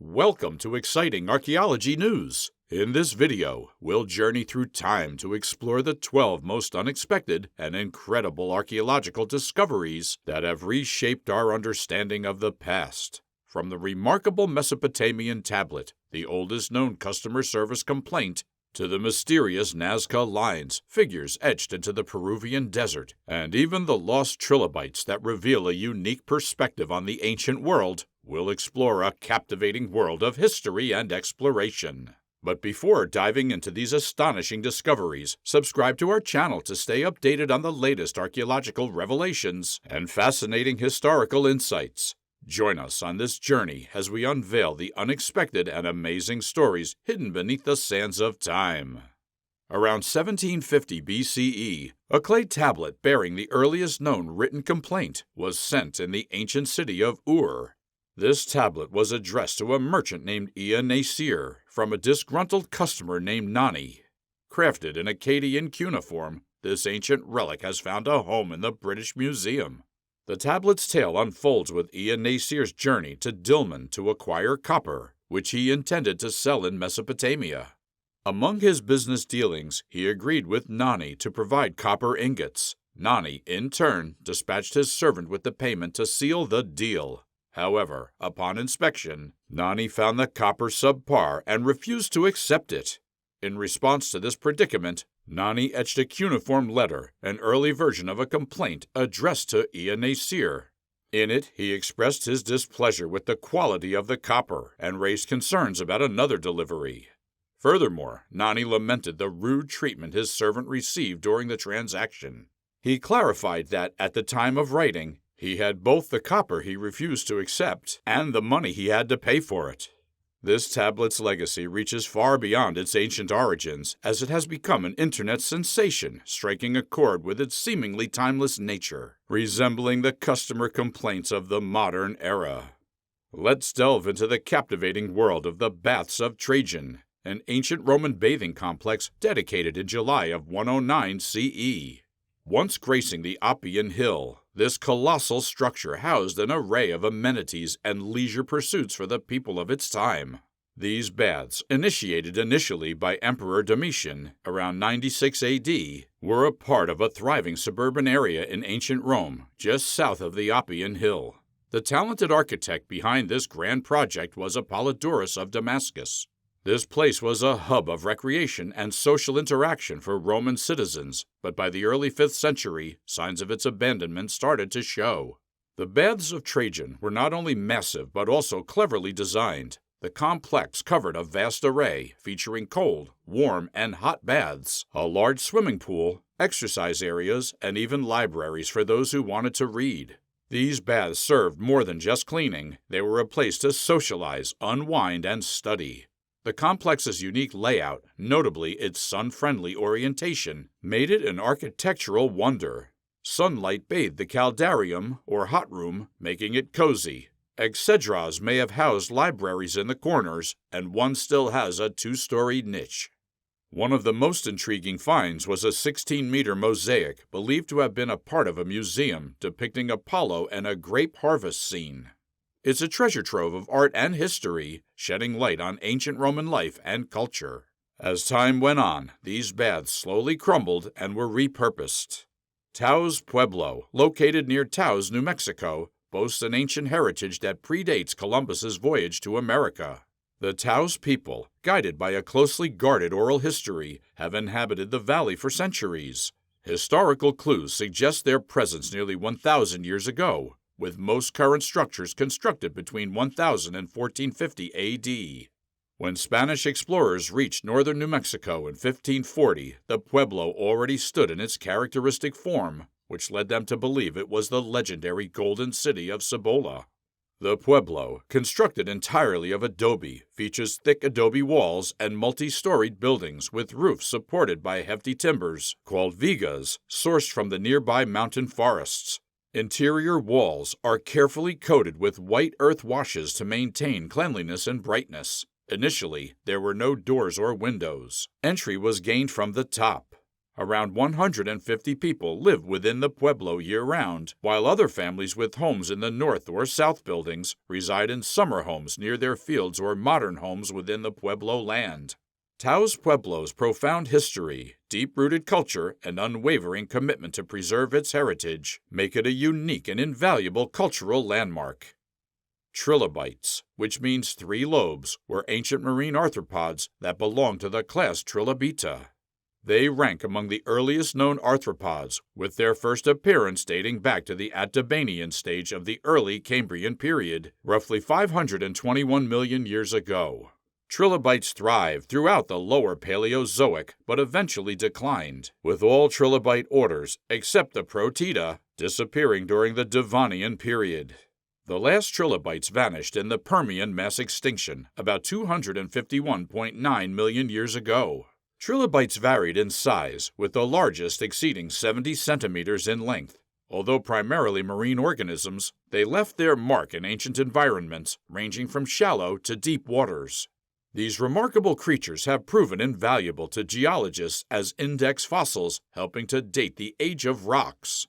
Welcome to exciting archaeology news. In this video, we'll journey through time to explore the 12 most unexpected and incredible archaeological discoveries that have reshaped our understanding of the past. From the remarkable Mesopotamian tablet, the oldest known customer service complaint, to the mysterious Nazca Lines, figures etched into the Peruvian desert, and even the lost Trilobites that reveal a unique perspective on the ancient world, we'll explore a captivating world of history and exploration. But before diving into these astonishing discoveries, subscribe to our channel to stay updated on the latest archaeological revelations and fascinating historical insights. Join us on this journey as we unveil the unexpected and amazing stories hidden beneath the sands of time. Around 1750 BCE, a clay tablet bearing the earliest known written complaint was sent in the ancient city of Ur. This tablet was addressed to a merchant named Ea Nasir from a disgruntled customer named Nani. Crafted in Akkadian cuneiform, this ancient relic has found a home in the British Museum. The tablet's tale unfolds with Ea Nasir's journey to Dilmun to acquire copper, which he intended to sell in Mesopotamia. Among his business dealings, he agreed with Nani to provide copper ingots. Nani, in turn, dispatched his servant with the payment to seal the deal. However, upon inspection, Nani found the copper subpar and refused to accept it. In response to this predicament, Nani etched a cuneiform letter, an early version of a complaint addressed to Ea Nasir. In it, he expressed his displeasure with the quality of the copper and raised concerns about another delivery. Furthermore, Nani lamented the rude treatment his servant received during the transaction. He clarified that, at the time of writing, he had both the copper he refused to accept and the money he had to pay for it. This tablet's legacy reaches far beyond its ancient origins, as it has become an internet sensation, striking a chord with its seemingly timeless nature, resembling the customer complaints of the modern era. Let's delve into the captivating world of the Baths of Trajan, an ancient Roman bathing complex dedicated in July of 109 CE. Once gracing the Oppian Hill, this colossal structure housed an array of amenities and leisure pursuits for the people of its time. These baths, initiated initially by Emperor Domitian around 96 AD, were a part of a thriving suburban area in ancient Rome, just south of the Oppian Hill. The talented architect behind this grand project was Apollodorus of Damascus. This place was a hub of recreation and social interaction for Roman citizens, but by the early 5th century, signs of its abandonment started to show. The Baths of Trajan were not only massive but also cleverly designed. The complex covered a vast array, featuring cold, warm, and hot baths, a large swimming pool, exercise areas, and even libraries for those who wanted to read. These baths served more than just cleaning. They were a place to socialize, unwind, and study. The complex's unique layout, notably its sun-friendly orientation, made it an architectural wonder. Sunlight bathed the caldarium, or hot room, making it cozy. Exedras may have housed libraries in the corners, and one still has a 2-story niche. One of the most intriguing finds was a 16-meter mosaic believed to have been a part of a museum depicting Apollo and a grape harvest scene. It's a treasure trove of art and history, shedding light on ancient Roman life and culture. As time went on, these baths slowly crumbled and were repurposed. Taos Pueblo, located near Taos, New Mexico, boasts an ancient heritage that predates Columbus's voyage to America. The Taos people, guided by a closely guarded oral history, have inhabited the valley for centuries. Historical clues suggest their presence nearly 1,000 years ago, with most current structures constructed between 1000 and 1450 AD. When Spanish explorers reached northern New Mexico in 1540, the pueblo already stood in its characteristic form, which led them to believe it was the legendary Golden City of Cibola. The pueblo, constructed entirely of adobe, features thick adobe walls and multi-storied buildings with roofs supported by hefty timbers, called vigas, sourced from the nearby mountain forests. Interior walls are carefully coated with white earth washes to maintain cleanliness and brightness. Initially, there were no doors or windows. Entry was gained from the top. Around 150 people live within the pueblo year-round, while other families with homes in the north or south buildings reside in summer homes near their fields or modern homes within the pueblo land. Taos Pueblo's profound history, deep-rooted culture, and unwavering commitment to preserve its heritage make it a unique and invaluable cultural landmark. Trilobites, which means 3 lobes, were ancient marine arthropods that belonged to the class Trilobita. They rank among the earliest known arthropods, with their first appearance dating back to the Attabanian stage of the early Cambrian period, roughly 521 million years ago. Trilobites thrived throughout the lower Paleozoic, but eventually declined, with all trilobite orders, except the Protida, disappearing during the Devonian period. The last trilobites vanished in the Permian mass extinction about 251.9 million years ago. Trilobites varied in size, with the largest exceeding 70 centimeters in length. Although primarily marine organisms, they left their mark in ancient environments, ranging from shallow to deep waters. These remarkable creatures have proven invaluable to geologists as index fossils, helping to date the age of rocks.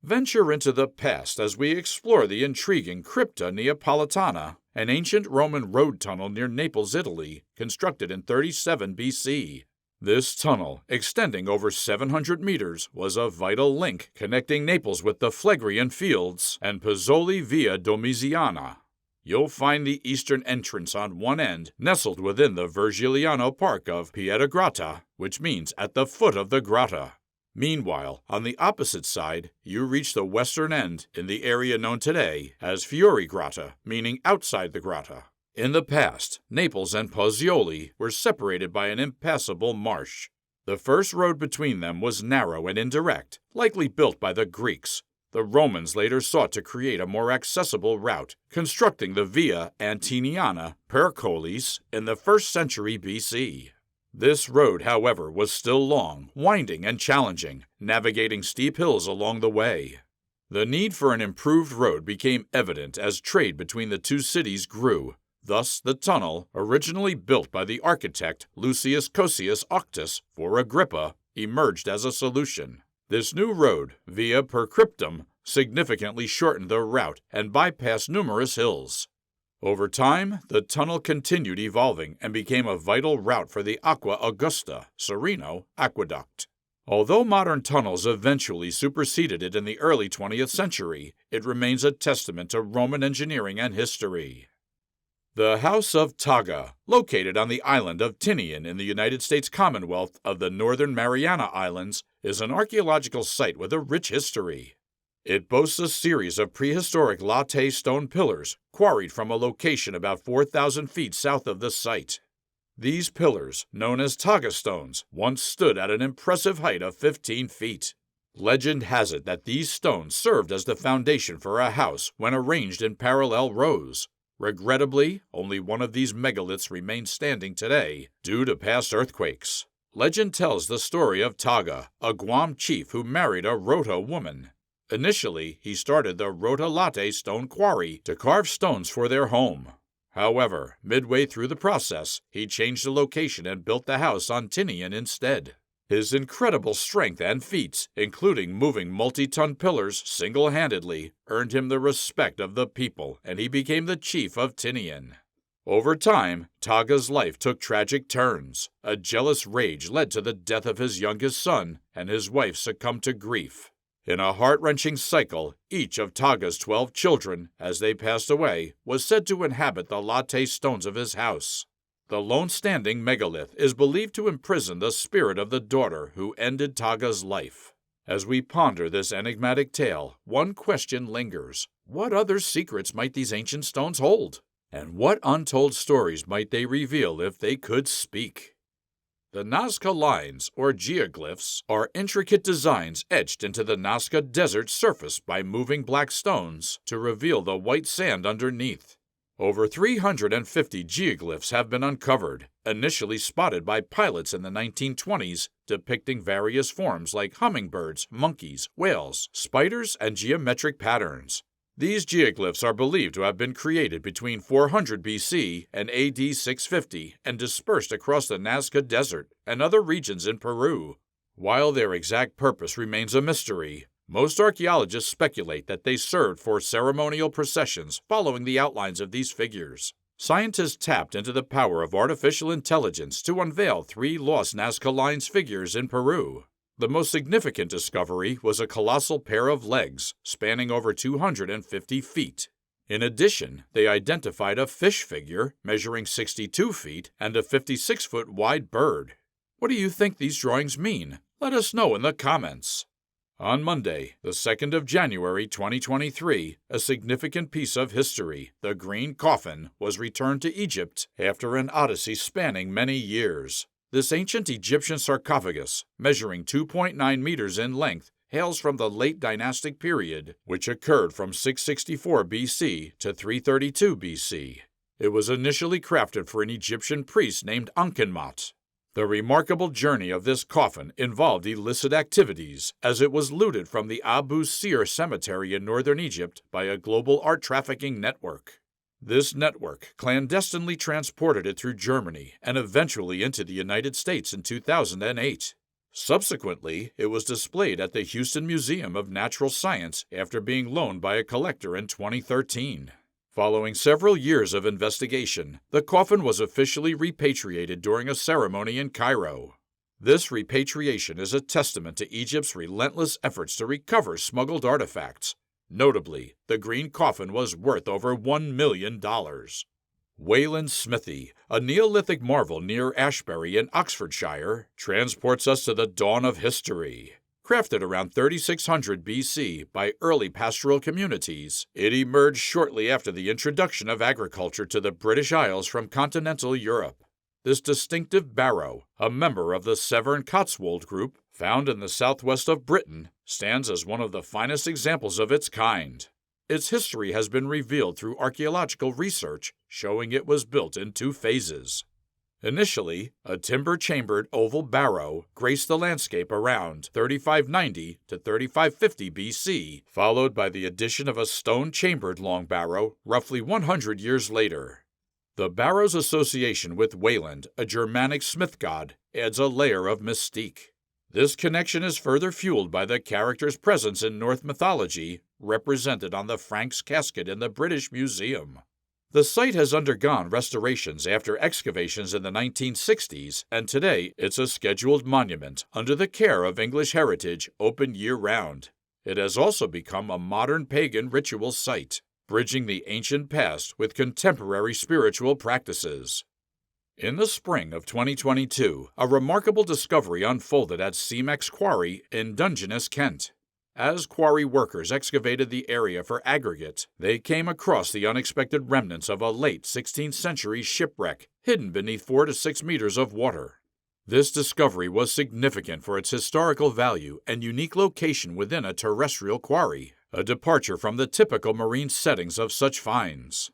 Venture into the past as we explore the intriguing Crypta Neapolitana, an ancient Roman road tunnel near Naples, Italy, constructed in 37 BC. This tunnel, extending over 700 meters, was a vital link connecting Naples with the Phlegrean Fields and Pizzoli via Domiziana. You'll find the eastern entrance on one end, nestled within the Virgiliano Park of Pietragrata, which means at the foot of the grotto. Meanwhile, on the opposite side, you reach the western end in the area known today as Fiori Grotto, meaning outside the grotto. In the past, Naples and Pozzuoli were separated by an impassable marsh. The first road between them was narrow and indirect, likely built by the Greeks. The Romans later sought to create a more accessible route, constructing the Via Antiniana Percolis in the 1st century BC. This road, however, was still long, winding, and challenging, navigating steep hills along the way. The need for an improved road became evident as trade between the two cities grew. Thus, the tunnel, originally built by the architect Lucius Cosius Octus for Agrippa, emerged as a solution. This new road, Via per Cryptum, significantly shortened the route and bypassed numerous hills. Over time, the tunnel continued evolving and became a vital route for the Aqua Augusta Sereno aqueduct. Although modern tunnels eventually superseded it in the early 20th century, it remains a testament to Roman engineering and history. The House of Taga, located on the island of Tinian in the United States Commonwealth of the Northern Mariana Islands, is an archaeological site with a rich history. It boasts a series of prehistoric latte stone pillars quarried from a location about 4,000 feet south of the site. These pillars, known as Taga stones, once stood at an impressive height of 15 feet. Legend has it that these stones served as the foundation for a house when arranged in parallel rows. Regrettably, only one of these megaliths remains standing today due to past earthquakes. Legend tells the story of Taga, a Guam chief who married a Rota woman. Initially, he started the Rota Latte stone quarry to carve stones for their home. However, midway through the process, he changed the location and built the house on Tinian instead. His incredible strength and feats, including moving multi-ton pillars single-handedly, earned him the respect of the people, and he became the chief of Tinian. Over time, Taga's life took tragic turns. A jealous rage led to the death of his youngest son, and his wife succumbed to grief. In a heart-wrenching cycle, each of Taga's 12 children, as they passed away, was said to inhabit the latte stones of his house. The lone-standing megalith is believed to imprison the spirit of the daughter who ended Taga's life. As we ponder this enigmatic tale, one question lingers. What other secrets might these ancient stones hold? And what untold stories might they reveal if they could speak? The Nazca Lines, or geoglyphs, are intricate designs etched into the Nazca Desert surface by moving black stones to reveal the white sand underneath. Over 350 geoglyphs have been uncovered, initially spotted by pilots in the 1920s, depicting various forms like hummingbirds, monkeys, whales, spiders, and geometric patterns. These geoglyphs are believed to have been created between 400 BC and AD 650 and dispersed across the Nazca Desert and other regions in Peru. While their exact purpose remains a mystery, most archaeologists speculate that they served for ceremonial processions following the outlines of these figures. Scientists tapped into the power of artificial intelligence to unveil 3 lost Nazca Lines figures in Peru. The most significant discovery was a colossal pair of legs spanning over 250 feet. In addition, they identified a fish figure measuring 62 feet and a 56-foot wide bird. What do you think these drawings mean? Let us know in the comments. On Monday, the 2nd of January 2023, a significant piece of history, the Green Coffin, was returned to Egypt after an odyssey spanning many years. This ancient Egyptian sarcophagus, measuring 2.9 meters in length, hails from the late dynastic period, which occurred from 664 BC to 332 BC. It was initially crafted for an Egyptian priest named Ankhenmat. The remarkable journey of this coffin involved illicit activities, as it was looted from the Abu Sir cemetery in northern Egypt by a global art trafficking network. This network clandestinely transported it through Germany and eventually into the United States in 2008. Subsequently, it was displayed at the Houston Museum of Natural Science after being loaned by a collector in 2013. Following several years of investigation, the coffin was officially repatriated during a ceremony in Cairo. This repatriation is a testament to Egypt's relentless efforts to recover smuggled artifacts. Notably, the Green Coffin was worth over $1 million. Whan Smithy, a Neolithic marvel near Ashbury in Oxfordshire, transports us to the dawn of history. Crafted around 3600 BC by early pastoral communities, it emerged shortly after the introduction of agriculture to the British Isles from continental Europe. This distinctive barrow, a member of the Severn Cotswold group, found in the southwest of Britain, stands as one of the finest examples of its kind. Its history has been revealed through archaeological research, showing it was built in 2 phases. Initially, a timber-chambered oval barrow graced the landscape around 3590 to 3550 BC, followed by the addition of a stone-chambered long barrow roughly 100 years later. The barrow's association with Wayland, a Germanic smith god, adds a layer of mystique. This connection is further fueled by the character's presence in Norse mythology, represented on the Franks casket in the British Museum. The site has undergone restorations after excavations in the 1960s, and today it's a scheduled monument under the care of English Heritage, open year-round. It has also become a modern pagan ritual site, bridging the ancient past with contemporary spiritual practices. In the spring of 2022, a remarkable discovery unfolded at Cemex Quarry in Dungeness, Kent. As quarry workers excavated the area for aggregate, they came across the unexpected remnants of a late 16th century shipwreck hidden beneath 4 to 6 meters of water. This discovery was significant for its historical value and unique location within a terrestrial quarry, a departure from the typical marine settings of such finds.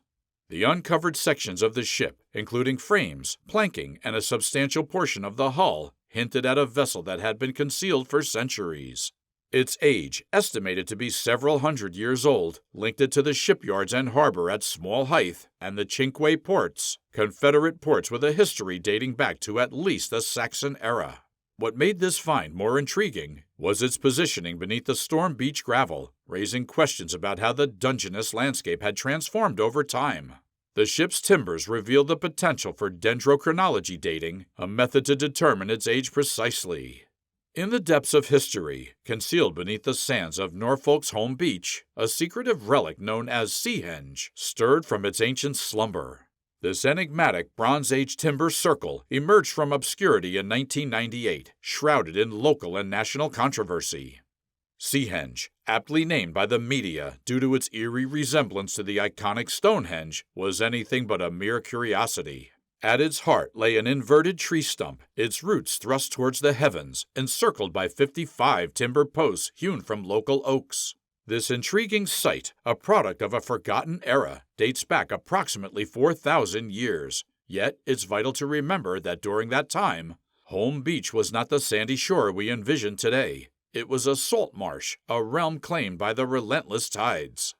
The uncovered sections of the ship, including frames, planking, and a substantial portion of the hull, hinted at a vessel that had been concealed for centuries. Its age, estimated to be several hundred years old, linked it to the shipyards and harbor at Small Hythe and the Cinque Ports, Confederate ports with a history dating back to at least the Saxon era. What made this find more intriguing was its positioning beneath the storm beach gravel, raising questions about how the Dungeness landscape had transformed over time. The ship's timbers revealed the potential for dendrochronology dating, a method to determine its age precisely. In the depths of history, concealed beneath the sands of Norfolk's home beach, a secretive relic known as Seahenge stirred from its ancient slumber. This enigmatic Bronze Age timber circle emerged from obscurity in 1998, shrouded in local and national controversy. Seahenge, aptly named by the media due to its eerie resemblance to the iconic Stonehenge, was anything but a mere curiosity. At its heart lay an inverted tree stump, its roots thrust towards the heavens, encircled by 55 timber posts hewn from local oaks. This intriguing site, a product of a forgotten era, dates back approximately 4,000 years. Yet it's vital to remember that during that time, Home Beach was not the sandy shore we envision today. It was a salt marsh, a realm claimed by the relentless tides.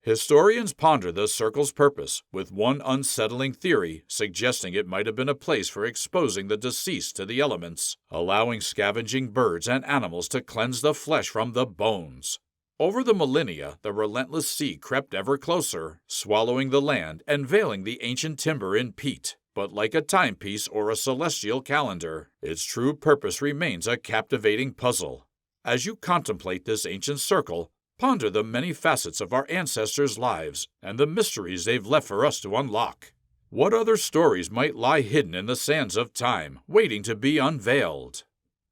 Historians ponder the circle's purpose, with one unsettling theory suggesting it might have been a place for exposing the deceased to the elements, allowing scavenging birds and animals to cleanse the flesh from the bones. Over the millennia, the relentless sea crept ever closer, swallowing the land and veiling the ancient timber in peat. But like a timepiece or a celestial calendar, its true purpose remains a captivating puzzle. As you contemplate this ancient circle, ponder the many facets of our ancestors' lives and the mysteries they've left for us to unlock. What other stories might lie hidden in the sands of time, waiting to be unveiled?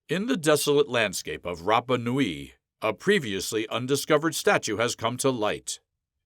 In the desolate landscape of Rapa Nui, a previously undiscovered statue has come to light.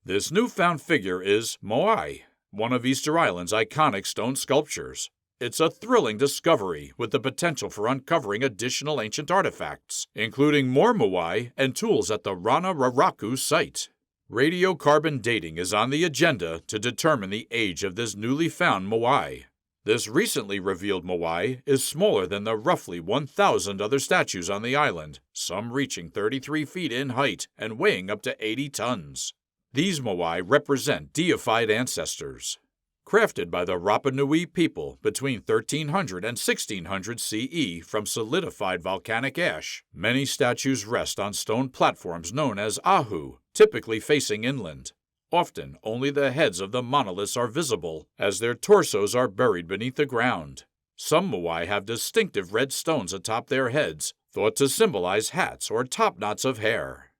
This newfound figure is Mawai, one of Easter Island's iconic stone sculptures. It's a thrilling discovery with the potential for uncovering additional ancient artifacts, including more Mawai and tools at the Rana Raraku site. Radiocarbon dating is on the agenda to determine the age of this newly found Mawai. This recently revealed Mawai is smaller than the roughly 1,000 other statues on the island, some reaching 33 feet in height and weighing up to 80 tons. These Mawai represent deified ancestors. Crafted by the Rapa Nui people between 1300 and 1600 CE from solidified volcanic ash, many statues rest on stone platforms known as ahu, typically facing inland. Often, only the heads of the monoliths are visible, as their torsos are buried beneath the ground. Some Mawai have distinctive red stones atop their heads, thought to symbolize hats or top knots of hair.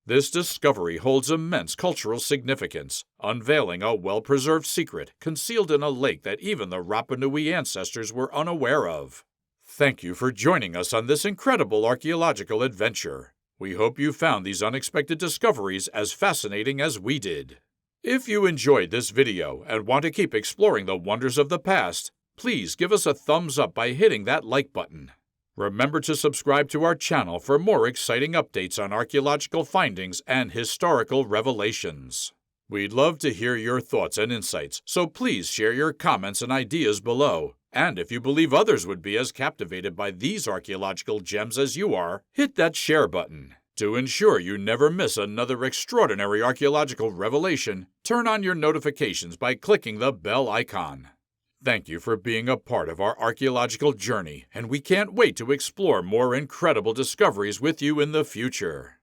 This discovery holds immense cultural significance, unveiling a well-preserved secret concealed in a lake that even the Rapa Nui ancestors were unaware of. Thank you for joining us on this incredible archaeological adventure. We hope you found these unexpected discoveries as fascinating as we did. If you enjoyed this video and want to keep exploring the wonders of the past, please give us a thumbs up by hitting that like button. Remember to subscribe to our channel for more exciting updates on archaeological findings and historical revelations. We'd love to hear your thoughts and insights, so please share your comments and ideas below. And if you believe others would be as captivated by these archaeological gems as you are, hit that share button. To ensure you never miss another extraordinary archaeological revelation, turn on your notifications by clicking the bell icon. Thank you for being a part of our archaeological journey, and we can't wait to explore more incredible discoveries with you in the future.